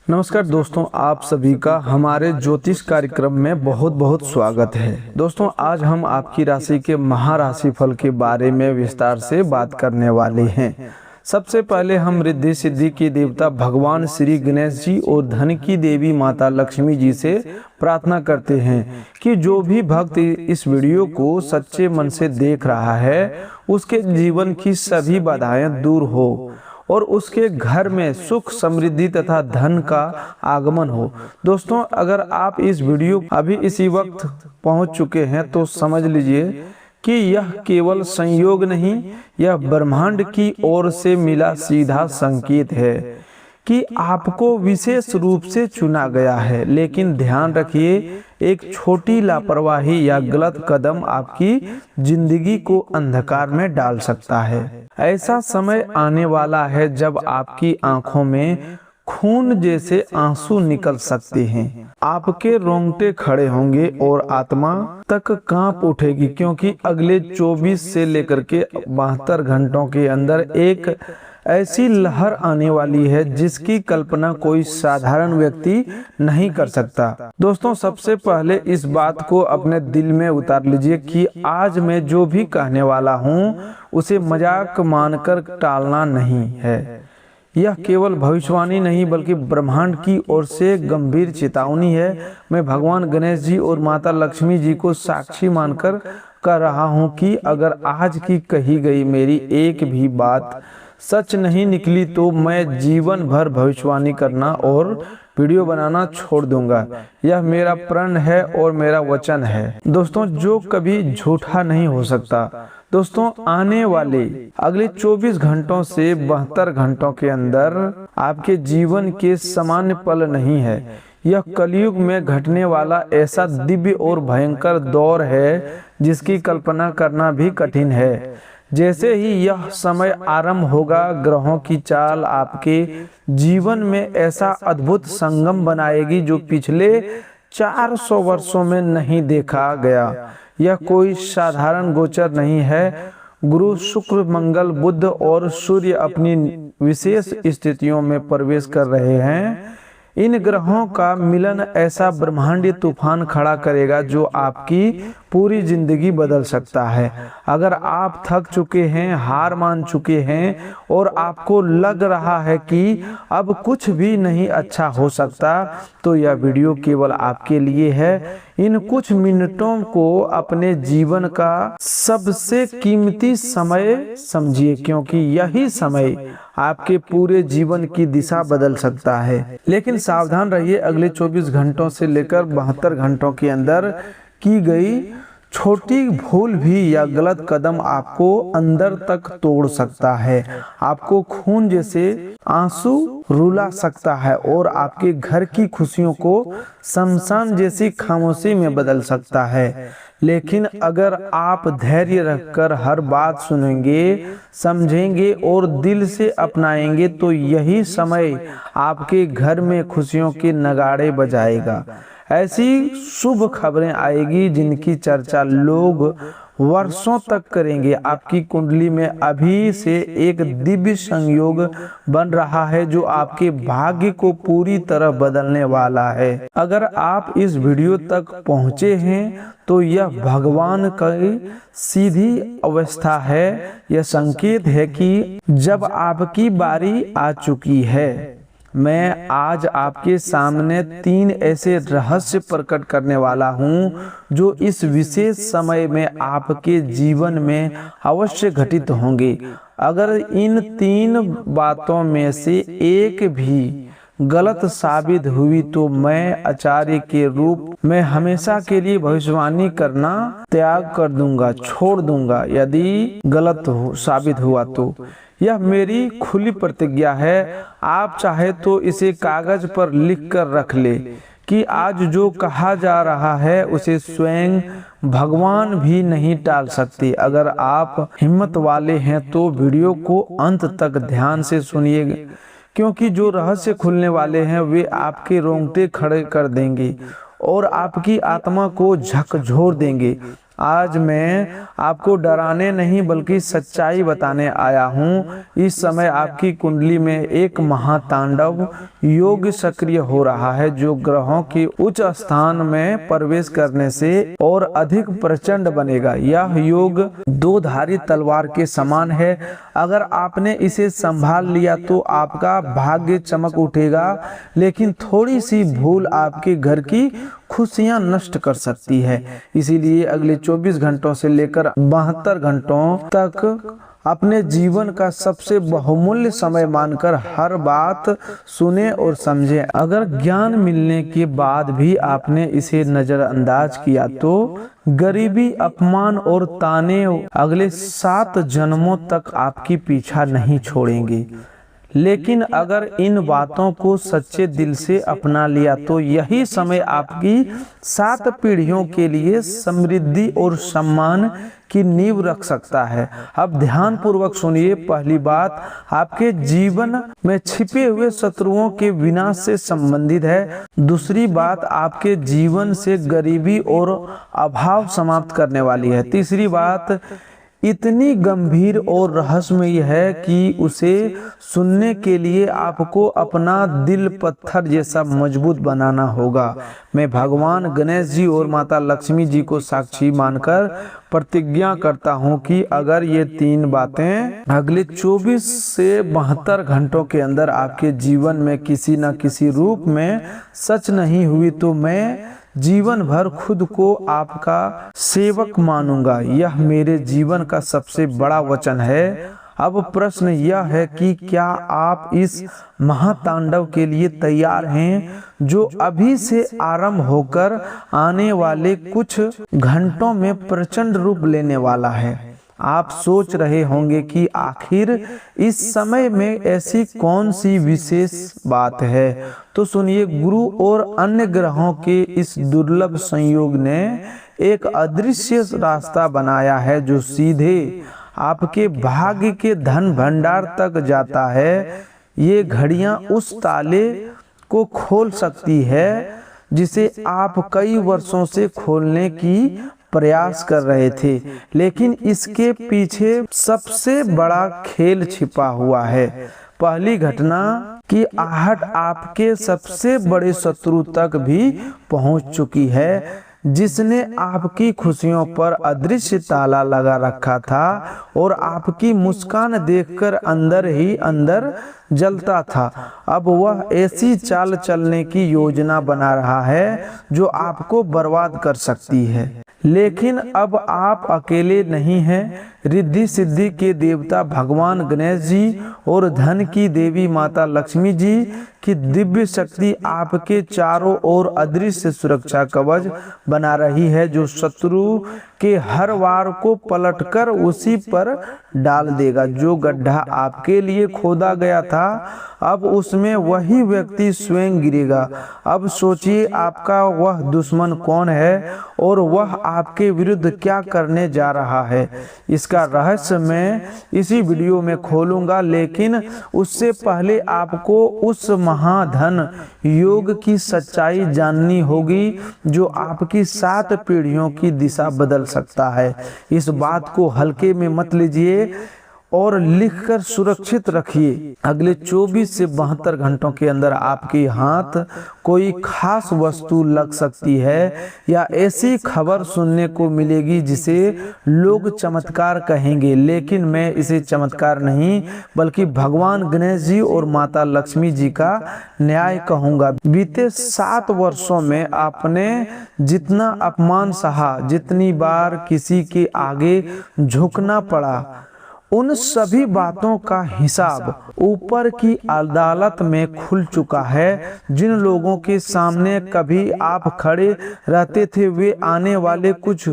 नमस्कार दोस्तों, आप सभी का हमारे ज्योतिष कार्यक्रम में बहुत बहुत स्वागत है। दोस्तों, आज हम आपकी राशि के महाराशि फल के बारे में विस्तार से बात करने वाले हैं। सबसे पहले हम रिद्धि सिद्धि के देवता भगवान श्री गणेश जी और धन की देवी माता लक्ष्मी जी से प्रार्थना करते हैं कि जो भी भक्त इस वीडियो को सच्चे मन से देख रहा है उसके जीवन की सभी बाधाएं दूर हो और उसके घर में सुख समृद्धि तथा धन का आगमन हो। दोस्तों, अगर आप इस वीडियो अभी इसी वक्त पहुंच चुके हैं तो समझ लीजिए कि यह केवल संयोग नहीं, यह ब्रह्मांड की ओर से मिला सीधा संकेत है कि आपको विशेष रूप से चुना गया है। लेकिन ध्यान रखिए, एक छोटी लापरवाही या गलत कदम आपकी जिंदगी को अंधकार में डाल सकता है। ऐसा समय आने वाला है जब आपकी आंखों में खून जैसे आंसू निकल सकते हैं, आपके रोंगटे खड़े होंगे और आत्मा तक कांप उठेगी, क्योंकि अगले 24 से लेकर के 72 घंटों के अंदर एक ऐसी लहर आने वाली है जिसकी कल्पना कोई साधारण व्यक्ति नहीं कर सकता। दोस्तों, सबसे पहले इस बात को अपने दिल में उतार लीजिए कि आज मैं जो भी कहने वाला हूँ उसे मजाक मानकर टालना नहीं है। यह केवल भविष्यवाणी नहीं बल्कि ब्रह्मांड की ओर से गंभीर चेतावनी है। मैं भगवान गणेश जी और माता लक्ष्मी जी को साक्षी मानकर कह रहा हूँ कि अगर आज की कही गई मेरी एक भी बात सच नहीं निकली तो मैं जीवन भर भविष्यवाणी करना और वीडियो बनाना छोड़ दूंगा। यह मेरा प्रण है और मेरा वचन है दोस्तों, जो कभी झूठा नहीं हो सकता। दोस्तों, आने वाले अगले 24 घंटों से 72 घंटों के अंदर आपके जीवन के सामान्य पल नहीं है। यह कलयुग में घटने वाला ऐसा दिव्य और भयंकर दौर है जिसकी कल्पना करना भी कठिन है। जैसे ही यह समय आरंभ होगा, ग्रहों की चाल आपके जीवन में ऐसा अद्भुत संगम बनाएगी जो पिछले 400 वर्षों में नहीं देखा गया। यह कोई साधारण गोचर नहीं है। गुरु, शुक्र, मंगल, बुध और सूर्य अपनी विशेष स्थितियों में प्रवेश कर रहे हैं। इन ग्रहों का मिलन ऐसा ब्रह्मांडीय तूफान खड़ा करेगा जो आपकी पूरी जिंदगी बदल सकता है। अगर आप थक चुके हैं, हार मान चुके हैं और आपको लग रहा है कि अब कुछ भी नहीं अच्छा हो सकता, तो यह वीडियो केवल आपके लिए है। इन कुछ मिनटों को अपने जीवन का सबसे कीमती समय समझिए, क्योंकि यही समय आपके पूरे जीवन की दिशा बदल सकता है। लेकिन सावधान रहिए, अगले 24 घंटों से लेकर 72 घंटों के अंदर की गई छोटी भूल भी या गलत कदम आपको अंदर तक तोड़ सकता है, आपको खून जैसे आंसू रुला सकता है और आपके घर की खुशियों को शमशान जैसी खामोशी में बदल सकता है। लेकिन अगर आप धैर्य रखकर हर बात सुनेंगे, समझेंगे और दिल से अपनाएंगे तो यही समय आपके घर में खुशियों के नगाड़े बजाएगा। ऐसी शुभ खबरें आएगी जिनकी चर्चा लोग वर्षों तक करेंगे। आपकी कुंडली में अभी से एक दिव्य संयोग बन रहा है जो आपके भाग्य को पूरी तरह बदलने वाला है। अगर आप इस वीडियो तक पहुंचे हैं तो यह भगवान की सीधी अवस्था है। यह संकेत है कि जब आपकी बारी आ चुकी है। मैं आज आपके सामने 3 ऐसे रहस्य प्रकट करने वाला हूं जो इस विशेष समय में आपके जीवन में अवश्य घटित होंगे। अगर इन 3 बातों में से एक भी गलत साबित हुई तो मैं आचार्य के रूप में हमेशा के लिए भविष्यवाणी करना त्याग कर दूंगा, छोड़ दूंगा। यदि गलत साबित हुआ तो यह मेरी खुली प्रतिज्ञा है। आप चाहे तो इसे कागज पर लिख कर रख ले कि आज जो कहा जा रहा है उसे स्वयं भगवान भी नहीं टाल सकते। अगर आप हिम्मत वाले हैं तो वीडियो को अंत तक ध्यान से सुनिए, क्योंकि जो रहस्य खुलने वाले हैं वे आपके रोंगटे खड़े कर देंगे और आपकी आत्मा को झकझोर देंगे। आज मैं आपको डराने नहीं बल्कि सच्चाई बताने आया हूँ। इस समय आपकी कुंडली में एक महातांडव योग सक्रिय हो रहा है, जो ग्रहों के उच्च स्थान में प्रवेश करने से और अधिक प्रचंड बनेगा। यह योग दो धारी तलवार के समान है। अगर आपने इसे संभाल लिया तो आपका भाग्य चमक उठेगा, लेकिन थोड़ी सी भूल आपके घर की खुशियां नष्ट कर सकती है। इसीलिए अगले 24 घंटों से लेकर 72 घंटों तक अपने जीवन का सबसे बहुमूल्य समय मानकर हर बात सुने और समझें। अगर ज्ञान मिलने के बाद भी आपने इसे नजरअंदाज किया तो गरीबी, अपमान और ताने अगले 7 जन्मों तक आपकी पीछा नहीं छोड़ेंगे। लेकिन अगर इन बातों को सच्चे दिल से अपना लिया तो यही समय आपकी 7 पीढ़ियों के लिए समृद्धि और सम्मान की नींव रख सकता है। अब ध्यान पूर्वक सुनिए। पहली बात आपके जीवन में छिपे हुए शत्रुओं के विनाश से संबंधित है। दूसरी बात आपके जीवन से गरीबी और अभाव समाप्त करने वाली है। तीसरी बात इतनी गंभीर और रहस्यमयी है कि उसे सुनने के लिए आपको अपना दिल पत्थर जैसा मजबूत बनाना होगा। मैं भगवान गणेश जी और माता लक्ष्मी जी को साक्षी मानकर प्रतिज्ञा करता हूँ कि अगर ये 3 बातें अगले 24 से 72 घंटों के अंदर आपके जीवन में किसी न किसी रूप में सच नहीं हुई तो मैं जीवन भर खुद को आपका सेवक मानूंगा। यह मेरे जीवन का सबसे बड़ा वचन है। अब प्रश्न यह है कि क्या आप इस महातांडव के लिए तैयार हैं, जो अभी से आरंभ होकर आने वाले कुछ घंटों में प्रचंड रूप लेने वाला है। आप सोच रहे होंगे कि आखिर इस समय में ऐसी कौन सी विशेष बात है। तो सुनिए, गुरु और अन्य ग्रहों के इस दुर्लभ संयोग ने एक अदृश्य रास्ता बनाया है जो सीधे आपके भाग्य के धन भंडार तक जाता है। ये घड़ियां उस ताले को खोल सकती है जिसे आप कई वर्षों से खोलने की प्रयास कर रहे थे, लेकिन इसके पीछे सबसे बड़ा खेल छिपा हुआ है। पहली घटना की आहट आपके सबसे बड़े शत्रु तक भी पहुंच चुकी है, जिसने आपकी खुशियों पर अदृश्य ताला लगा रखा था और आपकी मुस्कान देखकर अंदर ही अंदर जलता था। अब वह ऐसी चाल चलने की योजना बना रहा है जो आपको बर्बाद कर सकती है। लेकिन अब आप अकेले नहीं हैं। रिद्धि सिद्धि के देवता भगवान गणेश जी और धन की देवी माता लक्ष्मी जी की दिव्य शक्ति आपके चारों ओर अदृश्य सुरक्षा कवच बना रही है, जो शत्रु के हर वार को पलटकर उसी पर डाल देगा। जो गड्ढा आपके लिए खोदा गया था, अब उसमें वही व्यक्ति स्वयं गिरेगा। अब सोचिए, आपका वह दुश्मन कौन है और वह आपके विरुद्ध क्या करने जा रहा है। इसका रहस्य मैं इसी वीडियो में खोलूंगा, लेकिन उससे पहले आपको उस महाधन योग की सच्चाई जाननी होगी जो आपकी 7 पीढ़ियों की दिशा बदल सकता है। इस बात को हल्के में मत लीजिए और लिखकर सुरक्षित रखिए। अगले 24 से 72 घंटों के अंदर आपके हाथ कोई खास वस्तु लग सकती है या ऐसी खबर सुनने को मिलेगी जिसे लोग चमत्कार कहेंगे, लेकिन मैं इसे चमत्कार नहीं बल्कि भगवान गणेश जी और माता लक्ष्मी जी का न्याय कहूंगा। बीते 7 वर्षों में आपने जितना अपमान सहा, जितनी बार किसी के आगे झुकना पड़ा, उन सभी बातों का हिसाब ऊपर की अदालत में खुल चुका है। जिन लोगों के सामने कभी आप खड़े रहते थे, वे आने वाले कुछ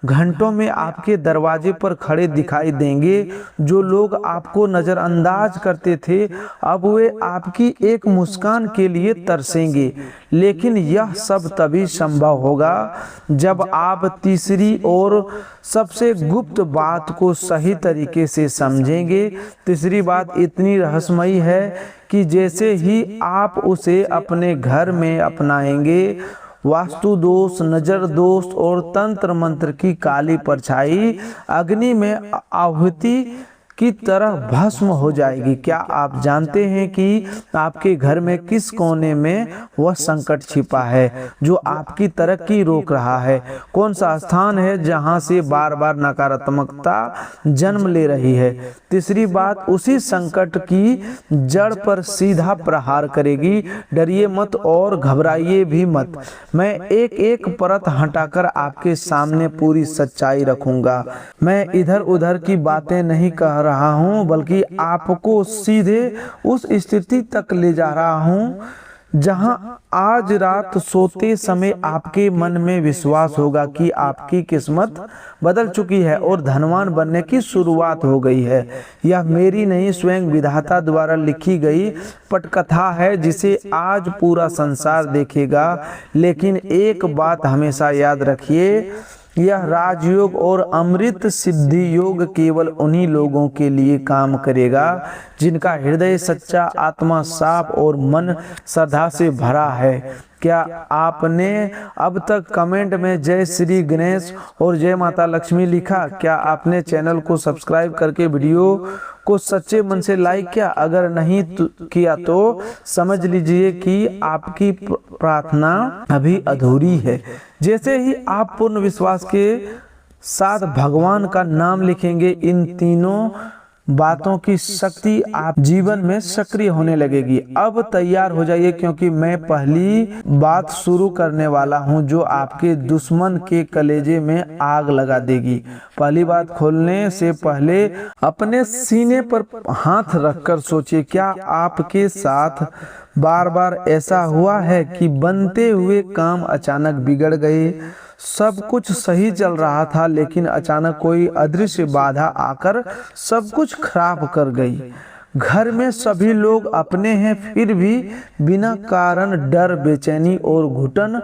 घंटों में आपके दरवाजे पर खड़े दिखाई देंगे। जो लोग आपको नजरअंदाज करते थे, अब वे आपकी एक मुस्कान के लिए तरसेंगे। लेकिन यह सब तभी संभव होगा जब आप तीसरी और सबसे गुप्त बात को सही तरीके से समझेंगे। तीसरी बात इतनी रहस्यमयी है कि जैसे ही आप उसे अपने घर में अपनाएंगे, वास्तु दोष, नजर दोष और तंत्र मंत्र की काली परछाई अग्नि में आहुति की तरह भस्म हो जाएगी। क्या आप जानते हैं कि आपके घर में किस कोने में वह संकट छिपा है जो आपकी तरक्की रोक रहा है? कौन सा स्थान है जहां से बार बार नकारात्मकता जन्म ले रही है? तीसरी बात, उसी संकट की जड़ पर सीधा प्रहार करेगी। डरिए मत और घबराइए भी मत। मैं एक एक परत हटाकर आपके सामने पूरी सच्चाई रखूंगा। मैं इधर उधर की बातें नहीं कह रहा हूं, बल्कि आपको सीधे उस स्थिति तक ले जा रहा हूं जहां आज रात सोते समय आपके मन में विश्वास होगा कि आपकी किस्मत बदल चुकी है और धनवान बनने की शुरुआत हो गई है। यह मेरी नहीं, स्वयं विधाता द्वारा लिखी गई पटकथा है जिसे आज पूरा संसार देखेगा। लेकिन एक बात हमेशा याद रखिए, यह राजयोग और अमृत सिद्धि योग केवल उन्हीं लोगों के लिए काम करेगा जिनका हृदय सच्चा, आत्मा साफ और मन श्रद्धा से भरा है। क्या आपने अब तक कमेंट में जय श्री गणेश और जय माता लक्ष्मी लिखा? क्या आपने चैनल को सब्सक्राइब करके वीडियो को सच्चे मन से लाइक किया? अगर नहीं किया तो समझ लीजिए कि आपकी प्रार्थना अभी अधूरी है। जैसे ही आप पूर्ण विश्वास के साथ भगवान का नाम लिखेंगे, इन तीनों बातों की शक्ति आप जीवन में सक्रिय होने लगेगी। अब तैयार हो जाइए, क्योंकि मैं पहली बात शुरू करने वाला हूं जो आपके दुश्मन के कलेजे में आग लगा देगी। पहली बात खोलने से पहले अपने सीने पर हाथ रखकर सोचिए, क्या आपके साथ बार बार ऐसा हुआ है कि बनते हुए काम अचानक बिगड़ गए? सब कुछ सही चल रहा था, लेकिन अचानक कोई अदृश्य बाधा आकर सब कुछ खराब कर गई। घर में सभी लोग अपने हैं, फिर भी बिना कारण डर, बेचैनी और घुटन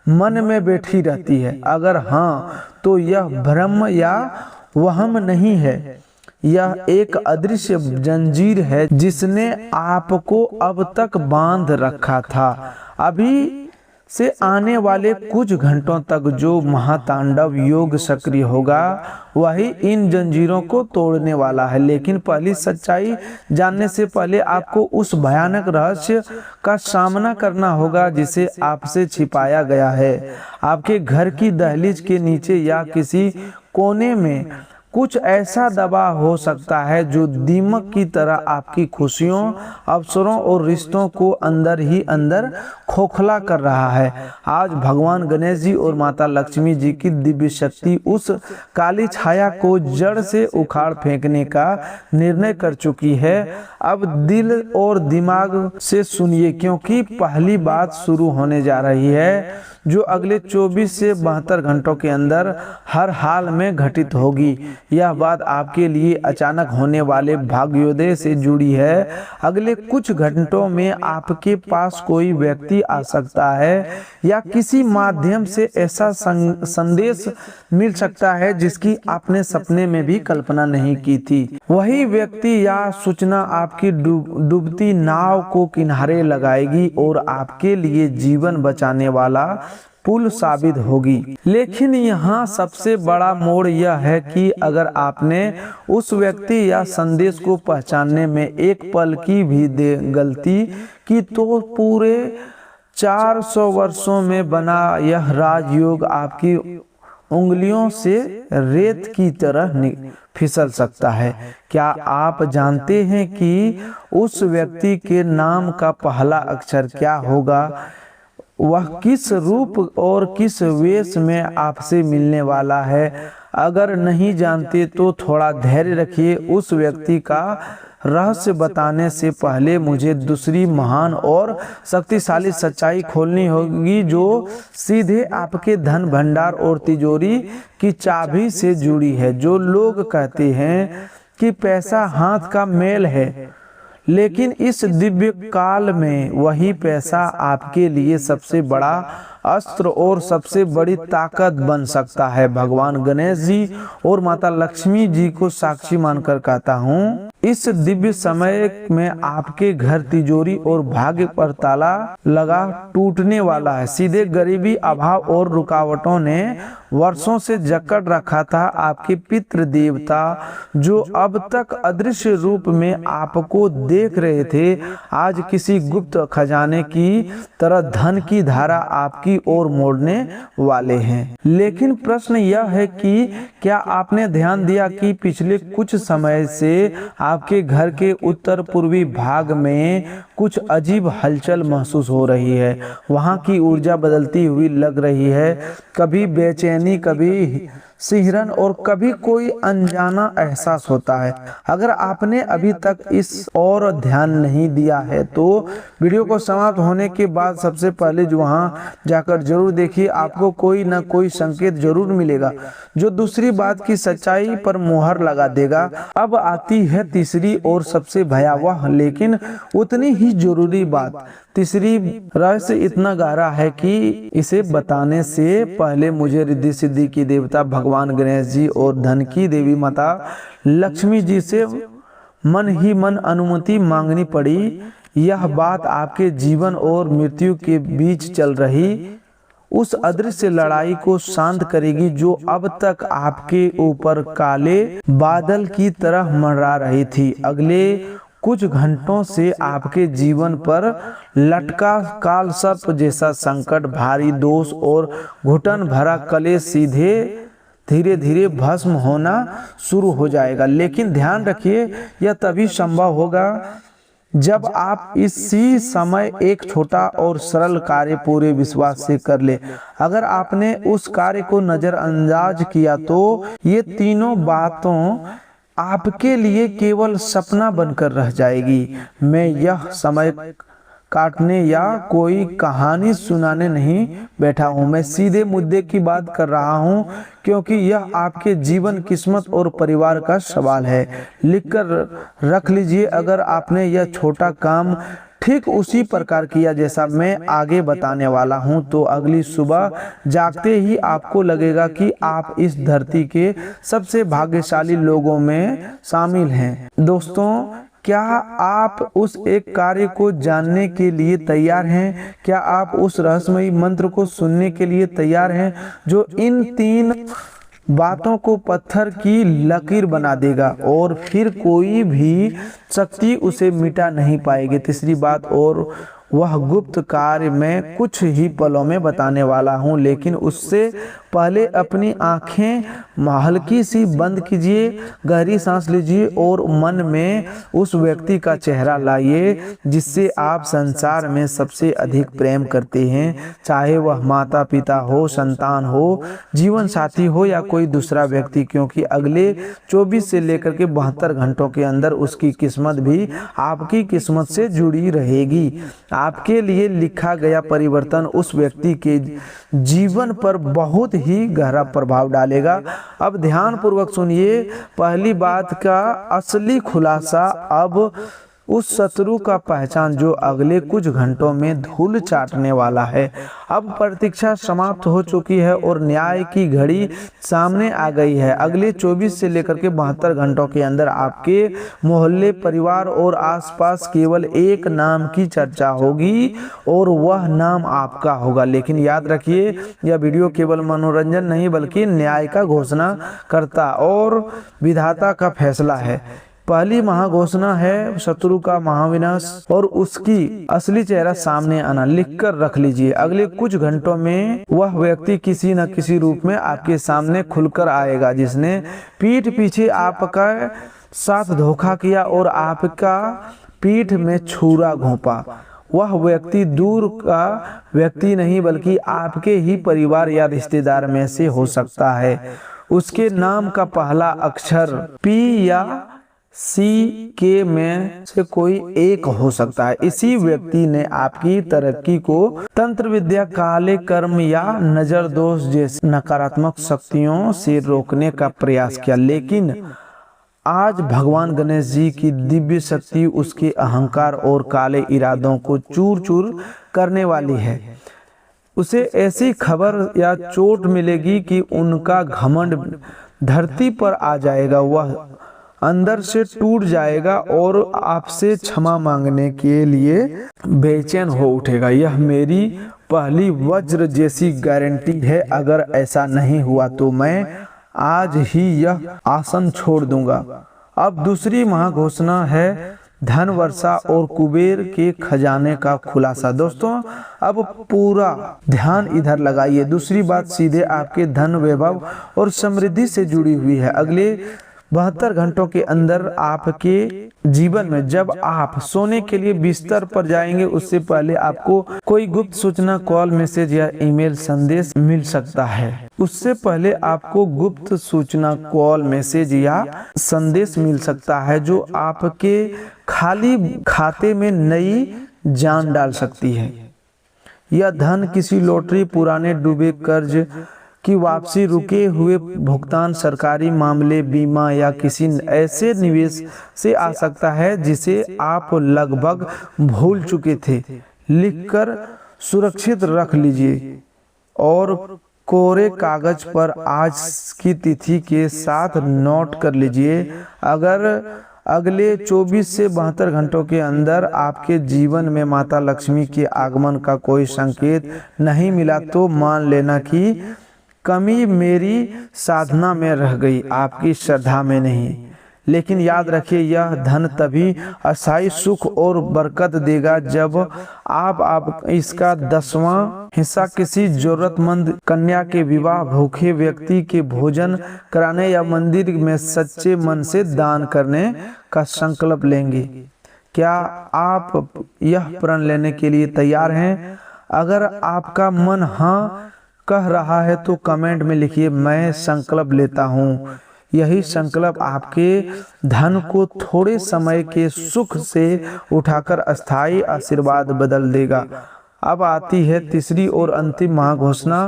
मन में बैठी रहती है। अगर हाँ, तो यह भ्रम या वहम नहीं है, यह एक अदृश्य जंजीर है जिसने आपको अब तक बांध रखा था। अभी से आने वाले कुछ घंटों तक जो महातांडव योग सक्रिय होगा वही इन जंजीरों को तोड़ने वाला है। लेकिन पहली सच्चाई जानने से पहले आपको उस भयानक रहस्य का सामना करना होगा जिसे आपसे छिपाया गया है। आपके घर की दहलीज के नीचे या किसी कोने में कुछ ऐसा दबा हो सकता है जो दीमक की तरह आपकी खुशियों, अवसरों और रिश्तों को अंदर ही अंदर खोखला कर रहा है। आज भगवान गणेश जी और माता लक्ष्मी जी की दिव्य शक्ति उस काली छाया को जड़ से उखाड़ फेंकने का निर्णय कर चुकी है। अब दिल और दिमाग से सुनिए, क्योंकि पहली बात शुरू होने जा रही है जो अगले 24 से 72 घंटों के अंदर हर हाल में घटित होगी। यह बात आपके लिए अचानक होने वाले भाग्योदय से जुड़ी है। अगले कुछ घंटों में आपके पास कोई व्यक्ति आ सकता है या किसी माध्यम से ऐसा संदेश मिल सकता है जिसकी आपने सपने में भी कल्पना नहीं की थी। वही व्यक्ति या सूचना आपकी डूबती नाव को किनारे लगाएगी और आपके लिए जीवन बचाने वाला पुल साबित होगी। लेकिन यहाँ सबसे बड़ा मोड़ यह है कि अगर आपने उस व्यक्ति या संदेश को पहचानने में एक पल की भी गलती की तो पूरे 400 वर्षों में बना यह राजयोग आपकी उंगलियों से रेत की तरह फिसल सकता है। क्या आप जानते हैं कि उस व्यक्ति के नाम का पहला अक्षर क्या होगा? वह किस रूप और किस वेश में आपसे मिलने वाला है? अगर नहीं जानते तो थोड़ा धैर्य रखिए। उस व्यक्ति का रहस्य बताने से पहले मुझे दूसरी महान और शक्तिशाली सच्चाई खोलनी होगी जो सीधे आपके धन भंडार और तिजोरी की चाबी से जुड़ी है। जो लोग कहते हैं कि पैसा हाथ का मेल है, लेकिन इस दिव्य काल में वही पैसा आपके लिए सबसे बड़ा अस्त्र और सबसे बड़ी ताकत बन सकता है। भगवान गणेश जी और माता लक्ष्मी जी को साक्षी मानकर कहता हूँ, इस दिव्य समय में आपके घर तिजोरी और भाग्य पर ताला लगा टूटने वाला है। सीधे गरीबी, अभाव और रुकावटों ने वर्षों से जकड़ रखा था। आपके पितृ देवता जो अब तक अदृश्य रूप में आपको देख रहे थे, आज किसी गुप्त खजाने की तरह धन की धारा आपकी ओर मोड़ने वाले हैं। लेकिन प्रश्न यह है कि क्या आपने ध्यान दिया कि पिछले कुछ समय से आपके घर के उत्तर पूर्वी भाग में कुछ अजीब हलचल महसूस हो रही है। वहां की ऊर्जा बदलती हुई लग रही है, कभी बेचैनी, कभी सिहरन और कभी कोई अनजाना एहसास होता है। अगर आपने अभी तक इस और ध्यान नहीं दिया है तो वीडियो को समाप्त होने के बाद सबसे पहले जो वहां जाकर जरूर देखिए, आपको कोई ना कोई संकेत जरूर मिलेगा जो दूसरी बात की सच्चाई पर मुहर लगा देगा। अब आती है तीसरी और सबसे भयावह लेकिन उतनी ही जरूरी बात। तीसरी रहस्य इतना गहरा है कि इसे बताने से पहले मुझे रिद्धि सिद्धि की देवता भगवान गणेश जी और धन की देवी माता लक्ष्मी जी से मन ही मन अनुमति मांगनी पड़ी। यह बात आपके जीवन और मृत्यु के बीच चल रही उस अदृश्य लड़ाई को शांत करेगी जो अब तक आपके ऊपर काले बादल की तरह मंडरा रही थी। अगले कुछ घंटों से आपके जीवन पर लटका काल सर्प जैसा संकट, भारी दोष और घुटन भरा कलेश सीधे धीरे धीरे भस्म होना शुरू हो जाएगा। लेकिन ध्यान रखिए, यह तभी संभव होगा जब आप इसी समय एक छोटा और सरल कार्य पूरे विश्वास से कर ले। अगर आपने उस कार्य को नजरअंदाज किया तो ये तीनों बातों आपके लिए केवल सपना बनकर रह जाएगी। मैं यह समय काटने या कोई कहानी सुनाने नहीं बैठा हूँ, मैं सीधे मुद्दे की बात कर रहा हूँ, क्योंकि यह आपके जीवन, किस्मत और परिवार का सवाल है। लिखकर रख लीजिए, अगर आपने यह छोटा काम ठीक उसी प्रकार किया जैसा मैं आगे बताने वाला हूं, तो अगली सुबह जागते ही आपको लगेगा कि आप इस धरती के सबसे भाग्यशाली लोगों में शामिल हैं। दोस्तों, क्या आप उस एक कार्य को जानने के लिए तैयार हैं? क्या आप उस रहस्यमयी मंत्र को सुनने के लिए तैयार हैं जो इन तीन बातों को पत्थर की लकीर बना देगा और फिर कोई भी शक्ति उसे मिटा नहीं पाएगी? तीसरी बात, और वह गुप्त कार्य मैं कुछ ही पलों में बताने वाला हूं, लेकिन उससे पहले अपनी आंखें हल्की सी बंद कीजिए, गहरी सांस लीजिए और मन में उस व्यक्ति का चेहरा लाइए जिससे आप संसार में सबसे अधिक प्रेम करते हैं। चाहे वह माता पिता हो, संतान हो, जीवन साथी हो या कोई दूसरा व्यक्ति, क्योंकि अगले 24 से लेकर के 72 घंटों के अंदर उसकी किस्मत भी आपकी किस्मत से जुड़ी रहेगी। आपके लिए लिखा गया परिवर्तन उस व्यक्ति के जीवन पर बहुत ही गहरा प्रभाव डालेगा। अब ध्यान पूर्वक सुनिए, पहली बात का असली खुलासा अब उस शत्रु का पहचान जो अगले कुछ घंटों में धूल चाटने वाला है। अब प्रतीक्षा समाप्त हो चुकी है और न्याय की घड़ी सामने आ गई है। अगले 24 से लेकर के 72 घंटों के अंदर आपके मोहल्ले, परिवार और आसपास केवल एक नाम की चर्चा होगी और वह नाम आपका होगा। लेकिन याद रखिए, यह वीडियो केवल मनोरंजन नहीं बल्कि न्याय का घोषणा करता और विधाता का फैसला है। पहली महाघोषणा है शत्रु का महाविनाश और उसकी असली चेहरा सामने आना। लिखकर रख लीजिए, अगले कुछ घंटों में वह व्यक्ति किसी न किसी रूप में आपके सामने खुलकर आएगा जिसने पीठ पीछे आपका साथ धोखा किया और आपका पीठ में छुरा घोंपा। वह व्यक्ति दूर का व्यक्ति नहीं बल्कि आपके ही परिवार या रिश्तेदार में से हो सकता है। उसके नाम का पहला अक्षर पी या सी के में से कोई एक हो सकता है। इसी व्यक्ति ने आपकी तरक्की को तंत्र विद्या, काले कर्म या नजर दोष जैसी नकारात्मक शक्तियों से रोकने का प्रयास किया, लेकिन आज भगवान गणेश जी की दिव्य शक्ति उसके अहंकार और काले इरादों को चूर चूर करने वाली है। उसे ऐसी खबर या चोट मिलेगी कि उनका घमंड धरती पर आ जाएगा, वह अंदर से टूट जाएगा और आपसे क्षमा मांगने के लिए बेचैन हो उठेगा। यह मेरी पहली वज्र जैसी गारंटी है। अगर ऐसा नहीं हुआ तो मैं आज ही यह आसन छोड़ दूंगा। अब दूसरी महाघोषणा है धन वर्षा और कुबेर के खजाने का खुलासा। दोस्तों अब पूरा ध्यान इधर लगाइए। दूसरी बात सीधे आपके धन, वैभव और समृद्धि से जुड़ी हुई है। अगले 72 घंटों के अंदर आपके जीवन में जब आप सोने के लिए बिस्तर पर जाएंगे, उससे पहले आपको कोई गुप्त सूचना, कॉल, मैसेज या ईमेल संदेश मिल सकता है। उससे पहले आपको गुप्त सूचना, कॉल, मैसेज या संदेश मिल सकता है जो आपके खाली खाते में नई जान डाल सकती है। यह धन किसी लॉटरी, पुराने डूबे कर्ज की वापसी, रुके हुए भुगतान, सरकारी मामले, बीमा या किसी ऐसे निवेश से आ सकता है जिसे आप लगभग भूल चुके थे। लिखकर सुरक्षित रख लीजिए और कोरे कागज पर आज की तिथि के साथ नोट कर लीजिए। अगर अगले 24 से 72 घंटों के अंदर आपके जीवन में माता लक्ष्मी के आगमन का कोई संकेत नहीं मिला तो मान लेना कि कमी मेरी साधना में रह गई, आपकी श्रद्धा में नहीं। लेकिन याद रखिए, यह धन तभी अस्थायी सुख और बरकत देगा जब आप इसका 10वां हिस्सा किसी जरूरतमंद कन्या के विवाह, भूखे व्यक्ति के भोजन कराने या मंदिर में सच्चे मन से दान करने का संकल्प लेंगे। क्या आप यह प्रण लेने के लिए तैयार हैं? अगर आपका मन हाँ कह रहा है तो कमेंट में लिखिए, मैं संकल्प लेता हूँ। यही संकल्प आपके धन को थोड़े समय के सुख से उठाकर अस्थायी आशीर्वाद बदल देगा। अब आती है तीसरी और अंतिम महाघोषणा,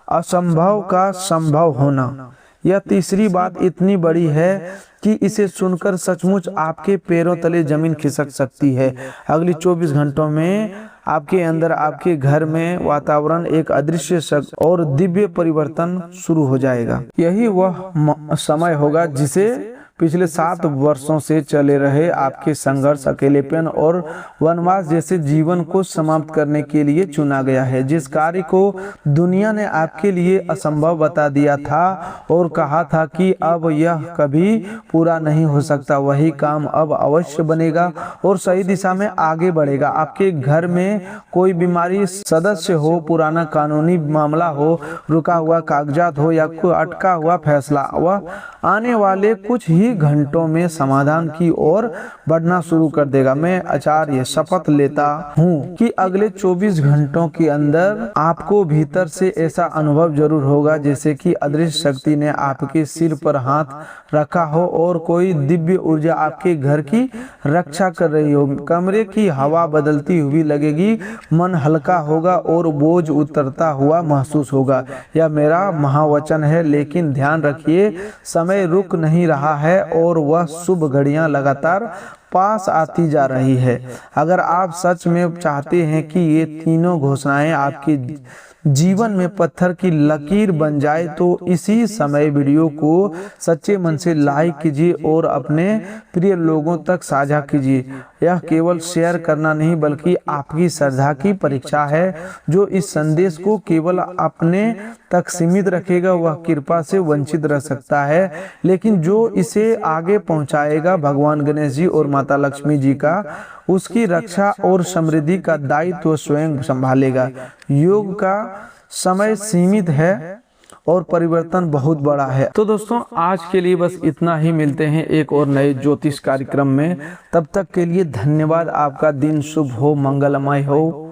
असंभव का संभव होना। यह तीसरी बात इतनी बड़ी है कि इसे सुनकर सचमुच आपके पैरों तले जमीन खिसक सकती है। अगली 24 घंटों में आपके अंदर, आपके घर में वातावरण एक अदृश्य शक्ति और दिव्य परिवर्तन शुरू हो जाएगा। यही वह समय होगा जिसे पिछले 7 वर्षों से चले रहे आपके संघर्ष, अकेलेपन और वनवास जैसे जीवन को समाप्त करने के लिए चुना गया है। जिस कार्य को दुनिया ने आपके लिए असंभव बता दिया था और कहा था कि अब यह कभी पूरा नहीं हो सकता, वही काम अब अवश्य बनेगा और सही दिशा में आगे बढ़ेगा। आपके घर में कोई बीमारी, सदस्य हो, पुराना कानूनी मामला हो, रुका हुआ कागजात हो या कोई अटका हुआ फैसला, वह आने वाले कुछ ही घंटों में समाधान की ओर बढ़ना शुरू कर देगा। मैं आचार्य शपथ लेता हूँ कि अगले 24 घंटों के अंदर आपको भीतर से ऐसा अनुभव जरूर होगा जैसे कि अदृश्य शक्ति ने आपके सिर पर हाथ रखा हो और कोई दिव्य ऊर्जा आपके घर की रक्षा कर रही हो। कमरे की हवा बदलती हुई लगेगी, मन हल्का होगा और बोझ उतरता हुआ महसूस होगा। यह मेरा महावचन है, लेकिन ध्यान रखिए, समय रुक नहीं रहा है और वह शुभ घड़ियां लगातार पास आती जा रही है। अगर आप सच में चाहते हैं कि ये तीनों घोषणाएं आपके जीवन में पत्थर की लकीर बन जाए तो इसी समय वीडियो को सच्चे मन से लाइक कीजिए और अपने प्रिय लोगों तक साझा कीजिए। यह केवल शेयर करना नहीं बल्कि आपकी श्रद्धा की परीक्षा है। जो इस संदेश को केवल अपने तक सीमित रखेगा वह कृपा से वंचित रह सकता है, लेकिन जो इसे आगे पहुंचाएगा भगवान गणेश जी और माता लक्ष्मी जी का, उसकी रक्षा और समृद्धि का दायित्व स्वयं संभालेगा। योग का समय सीमित है और परिवर्तन बहुत बड़ा है। तो दोस्तों आज के लिए बस इतना ही, मिलते हैं एक और नए ज्योतिष कार्यक्रम में। तब तक के लिए धन्यवाद। आपका दिन शुभ हो, मंगलमय हो।